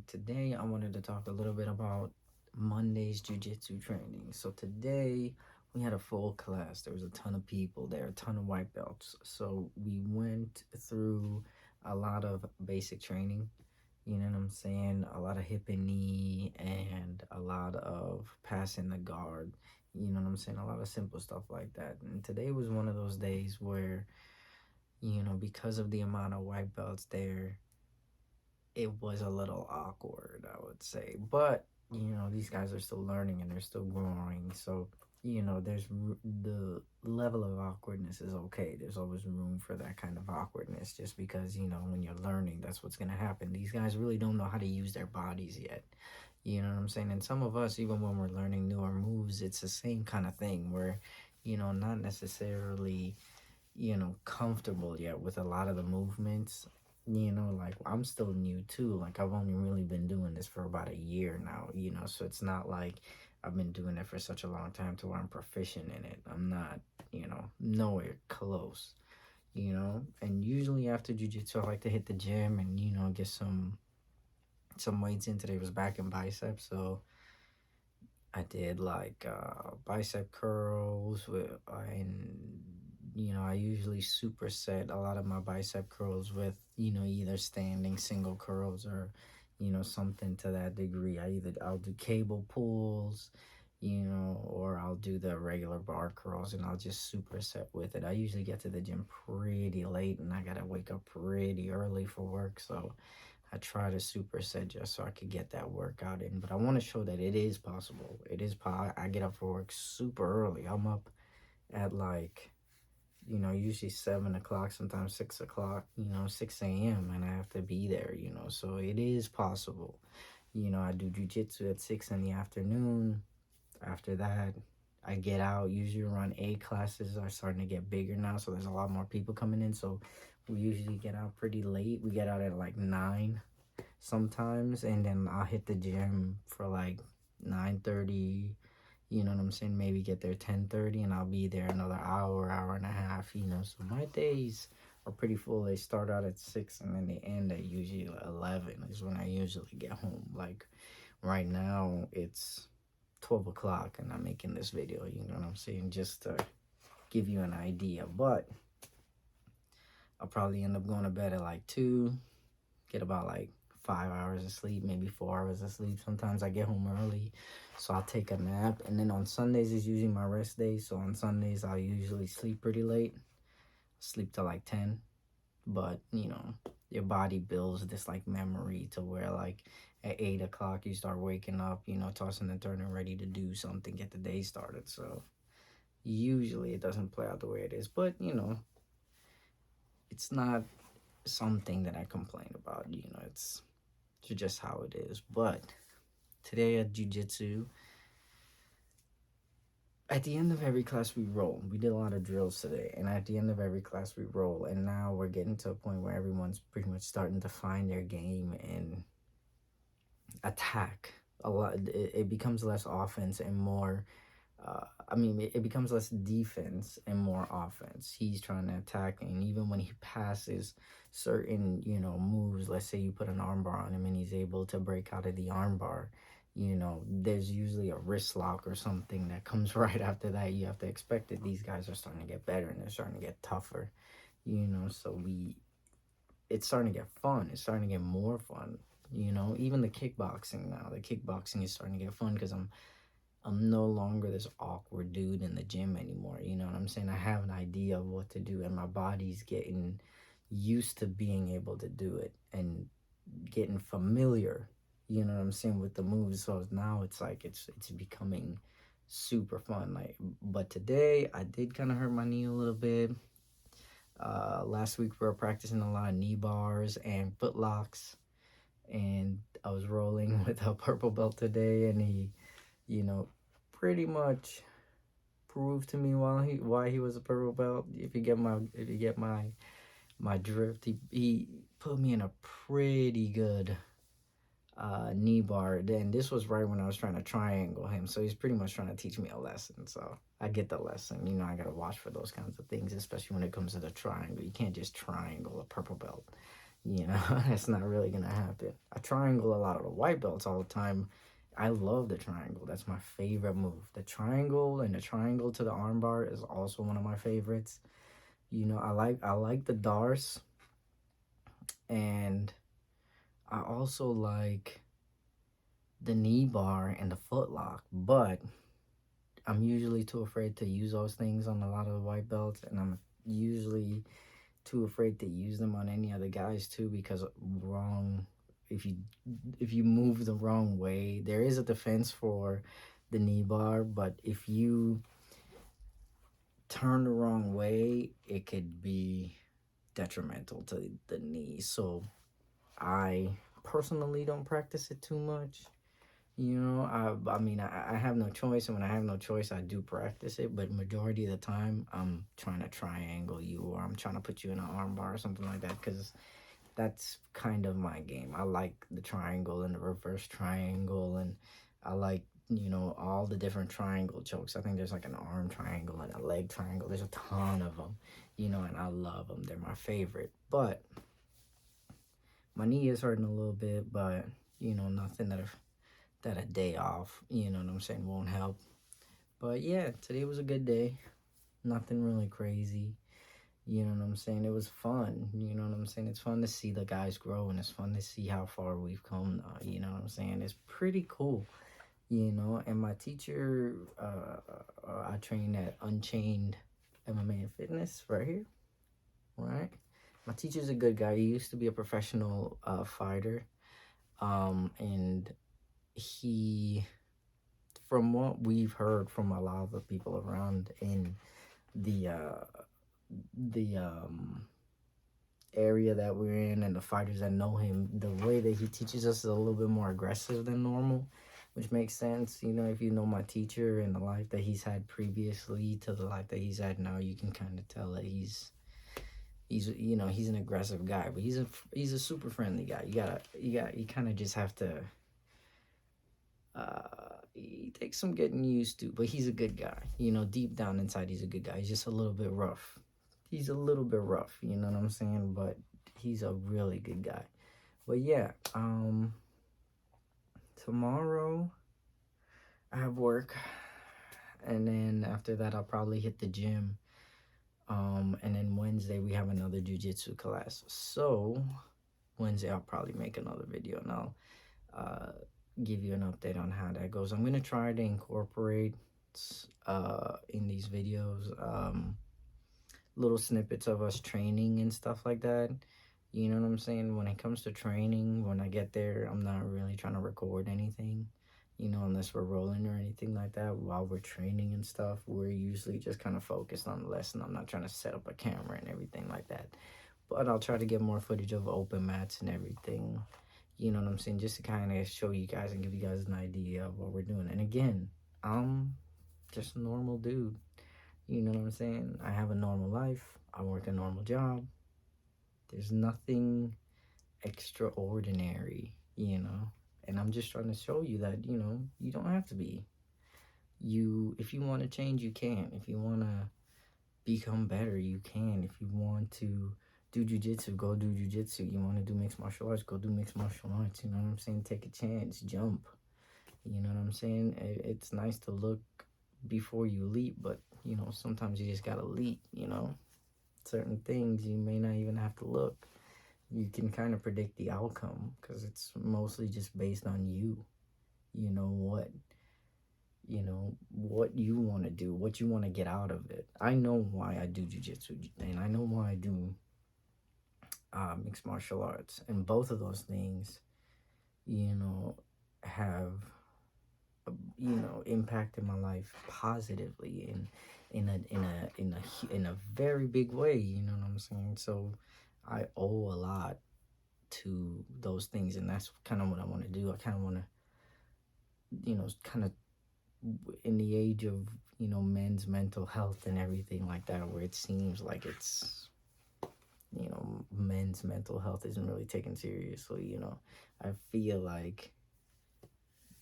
Today I wanted to talk a little bit about Monday's jiu-jitsu training. So today we had a full class. There was a ton of people there, a ton of white belts. So we went through a lot of basic training, you know what I'm saying? A lot of hip and knee and a lot of passing the guard. You know what I'm saying? A lot of simple stuff like that. And today was one of those days where, because of the amount of white belts there, it was a little awkward, I would say. But, these guys are still learning and they're still growing. So, the level of awkwardness is okay. There's always room for that kind of awkwardness just because, when you're learning, that's what's going to happen. These guys really don't know how to use their bodies yet. You know what I'm saying? And some of us, even when we're learning newer moves, it's the same kind of thing where, not necessarily comfortable yet with a lot of the movements. Like I'm still new too. Like I've only really been doing this for about a year now, so it's not like I've been doing it for such a long time to where I'm proficient in it. I'm not, nowhere close, and usually after jujitsu, I like to hit the gym and, get some weights in. Today was back and biceps, so I did like bicep curls with and I usually superset a lot of my bicep curls with either standing single curls or something to that degree. I'll do cable pulls, or I'll do the regular bar curls and I'll just superset with it. I usually get to the gym pretty late and I gotta wake up pretty early for work, so I try to superset just so I could get that workout in. But I want to show that it is possible. I get up for work super early. I'm up at like, usually 7 o'clock, sometimes 6 o'clock, 6 a.m. and I have to be there, so it is possible. I do jujitsu at 6 in the afternoon. After that, I get out. Usually around 8, classes are starting to get bigger now, so there's a lot more people coming in. So we usually get out pretty late. We get out at like 9 sometimes, and then I'll hit the gym for like 9:30. You know what I'm saying? Maybe get there 10:30, and I'll be there another hour, hour and a half. So my days are pretty full. They start out at 6, and then they end at usually 11 is when I usually get home. Like right now, it's 12 o'clock, and I'm making this video. You know what I'm saying? Just to give you an idea. But I'll probably end up going to bed at like 2, get about like 5 hours of sleep, maybe 4 hours of sleep. Sometimes I get home early, so I'll take a nap. And then on Sundays is usually my rest day. So on Sundays, I'll usually sleep pretty late, sleep till like 10. But, your body builds this like memory to where like at 8 o'clock, you start waking up, tossing and turning, ready to do something, get the day started. So usually it doesn't play out the way it is. But, it's not something that I complain about. It's just how it is. But today at jiu-jitsu, at the end of every class we roll. We did a lot of drills today, and at the end of every class we roll. And now we're getting to a point where everyone's pretty much starting to find their game and attack a lot. It becomes less offense and more it becomes less defense and more offense. He's trying to attack, and even when he passes certain, moves, let's say you put an armbar on him and he's able to break out of the armbar, there's usually a wrist lock or something that comes right after that. You have to expect that these guys are starting to get better and they're starting to get tougher, so it's starting to get fun. It's starting to get more fun, even the kickboxing now. The kickboxing is starting to get fun because I'm no longer this awkward dude in the gym anymore. You know what I'm saying? I have an idea of what to do, and my body's getting used to being able to do it and getting familiar, you know what I'm saying, with the moves. So now it's like it's becoming super fun. Like, but today I did kind of hurt my knee a little bit. Last week we were practicing a lot of knee bars and foot locks, and I was rolling with a purple belt today, and he, you know, pretty much proved to me why he was a purple belt. If you get my drift, he put me in a pretty good knee bar. Then this was right when I was trying to triangle him, so he's pretty much trying to teach me a lesson. So I get the lesson. I gotta watch for those kinds of things, especially when it comes to the triangle. You can't just triangle a purple belt. You know, that's not really gonna happen. I triangle a lot of the white belts all the time. I love the triangle. That's my favorite move. The triangle and the triangle to the armbar is also one of my favorites. You know, I like the Dars, and I also like the knee bar and the foot lock, but I'm usually too afraid to use those things on a lot of the white belts, and I'm usually too afraid to use them on any other guys too, because wrong if you if you move the wrong way, there is a defense for the knee bar, but if you turn the wrong way, it could be detrimental to the knee. So I personally don't practice it too much. You know, I mean, I have no choice, and when I have no choice, I do practice it. But majority of the time, I'm trying to triangle you, or I'm trying to put you in an arm bar or something like that, because that's kind of my game. I like the triangle and the reverse triangle, and I like, all the different triangle chokes. I think there's like an arm triangle and a leg triangle. There's a ton of them, and I love them. They're my favorite. But my knee is hurting a little bit, but nothing that a day off, you know what I'm saying, won't help. But yeah, today was a good day. Nothing really crazy. You know what I'm saying? It was fun. You know what I'm saying? It's fun to see the guys grow, and it's fun to see how far we've come now. You know what I'm saying? It's pretty cool. And my teacher, I trained at Unchained MMA and Fitness right here, right? My teacher's a good guy. He used to be a professional fighter. And he, from what we've heard from a lot of the people around in the area that we're in, and the fighters that know him, the way that he teaches us is a little bit more aggressive than normal, which makes sense. If you know my teacher and the life that he's had previously to the life that he's had now, you can kind of tell that he's an aggressive guy, but he's a super friendly guy. You kind of just have to he takes some getting used to, but he's a good guy. Deep down inside, he's a good guy. He's just a little bit rough. He's a little bit rough, you know what I'm saying? But he's a really good guy. But yeah, tomorrow I have work, and then after that I'll probably hit the gym. And then Wednesday we have another jujitsu class. So Wednesday I'll probably make another video, and I'll give you an update on how that goes. I'm gonna try to incorporate in these videos little snippets of us training and stuff like that. You know what I'm saying? When it comes to training, when I get there, I'm not really trying to record anything, unless we're rolling or anything like that. While we're training and stuff, we're usually just kind of focused on the lesson. I'm not trying to set up a camera and everything like that. But I'll try to get more footage of open mats and everything. You know what I'm saying? Just to kind of show you guys and give you guys an idea of what we're doing. And again, I'm just a normal dude. You know what I'm saying? I have a normal life. I work a normal job. There's nothing extraordinary, And I'm just trying to show you that, you don't have to be. If you want to change, you can. If you want to become better, you can. If you want to do jujitsu, go do jujitsu. You want to do mixed martial arts, go do mixed martial arts. You know what I'm saying? Take a chance, jump. You know what I'm saying? It's nice to look before you leap, but sometimes you just gotta leap. Certain things you may not even have to look. You can kind of predict the outcome because it's mostly just based on you. What you want to do, what you want to get out of it. I know why I do jujitsu, and I know why I do mixed martial arts, and both of those things, have impacted my life positively in a very big way. You know what I'm saying? So I owe a lot to those things, and that's kind of what I want to do. I kind of want to, kind of in the age of men's mental health and everything like that, where it seems like it's men's mental health isn't really taken seriously. I feel like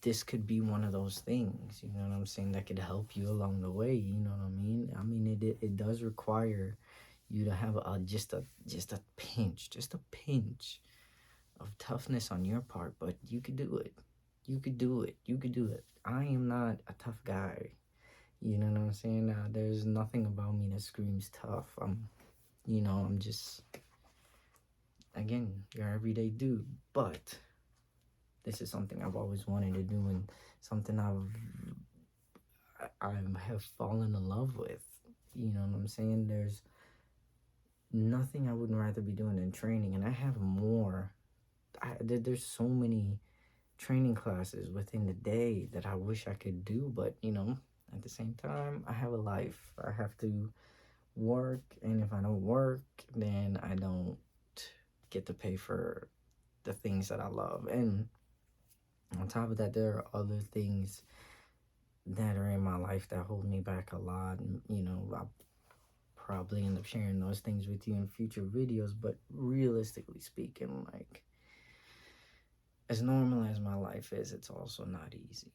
this could be one of those things, you know what I'm saying, that could help you along the way. You know what I mean? It does require you to have just a pinch of toughness on your part, but you could do it. You could do it. You could do it. I am not a tough guy. You know what I'm saying? There's nothing about me that screams tough. I'm just, again, your everyday dude. But this is something I've always wanted to do, and something I have fallen in love with. You know what I'm saying? There's nothing I wouldn't rather be doing than training, and I have more. There's so many training classes within the day that I wish I could do, but at the same time, I have a life. I have to work, and if I don't work, then I don't get to pay for the things that I love. And on top of that, there are other things that are in my life that hold me back a lot, and I'll probably end up sharing those things with you in future videos. But realistically speaking, like, as normal as my life is, it's also not easy.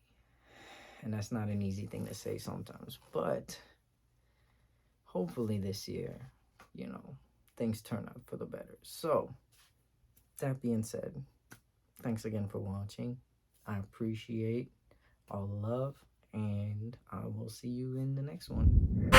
And that's not an easy thing to say sometimes. But hopefully this year, things turn out for the better. So, that being said, thanks again for watching. I appreciate all the love, and I will see you in the next one.